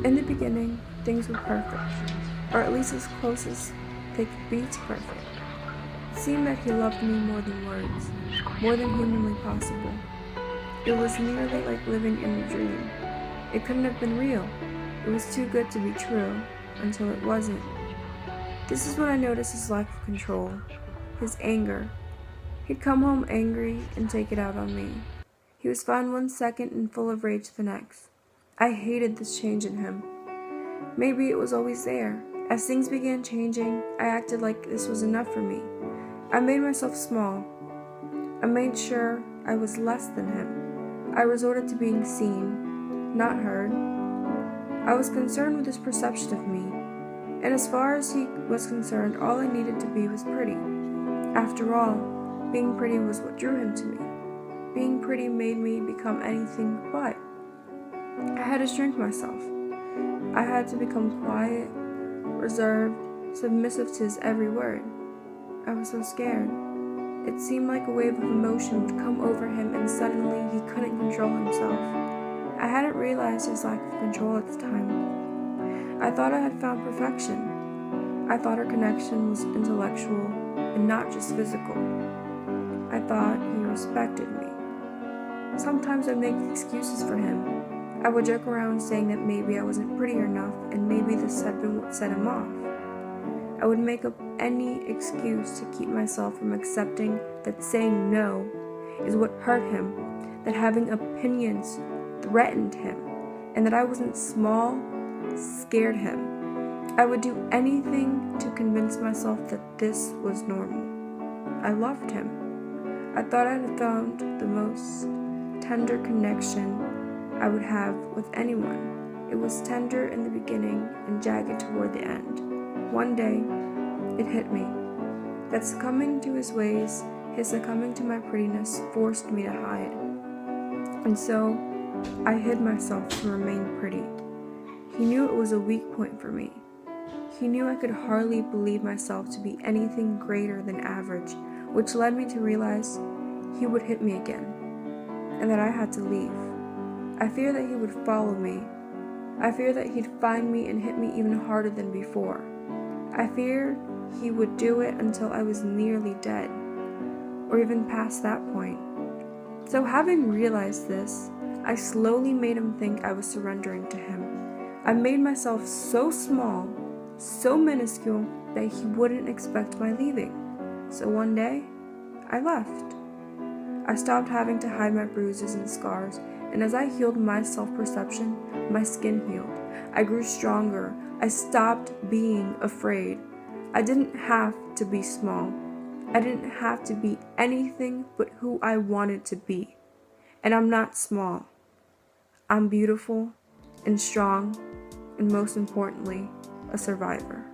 In the beginning, things were perfect, or at least as close as they could be to perfect. It seemed that he loved me more than words, more than humanly possible. It was nearly like living in a dream. It couldn't have been real. It was too good to be true, until it wasn't. This is when I noticed his lack of control, his anger. He'd come home angry and take it out on me. He was fine one second and full of rage the next. I hated this change in him. Maybe it was always there. As things began changing, I acted like this was enough for me. I made myself small. I made sure I was less than him. I resorted to being seen, not heard. I was concerned with his perception of me, and as far as he was concerned, all I needed to be was pretty. After all, being pretty was what drew him to me. Being pretty made me become anything but. I had to shrink myself. I had to become quiet, reserved, submissive to his every word. I was so scared. It seemed like a wave of emotion would come over him and suddenly he couldn't control himself. I hadn't realized his lack of control at the time. I thought I had found perfection. I thought our connection was intellectual and not just physical. I thought he respected me. Sometimes I'd make excuses for him. I would joke around saying that maybe I wasn't pretty enough and maybe this had been what set him off. I would make up any excuse to keep myself from accepting that saying no is what hurt him, that having opinions threatened him, and that I wasn't small scared him. I would do anything to convince myself that this was normal. I loved him. I thought I had found the most tender connection I would have with anyone. It was tender in the beginning and jagged toward the end. One day, it hit me that succumbing to his ways, his succumbing to my prettiness, forced me to hide. And so, I hid myself to remain pretty. He knew it was a weak point for me. He knew I could hardly believe myself to be anything greater than average, which led me to realize he would hit me again, and that I had to leave. I feared that he would follow me. I feared that he'd find me and hit me even harder than before. I feared he would do it until I was nearly dead, or even past that point. So having realized this, I slowly made him think I was surrendering to him. I made myself so small, so minuscule, that he wouldn't expect my leaving. So one day, I left. I stopped having to hide my bruises and scars, and as I healed my self-perception, my skin healed. I grew stronger. I stopped being afraid. I didn't have to be small. I didn't have to be anything but who I wanted to be. And I'm not small. I'm beautiful and strong, and most importantly, a survivor.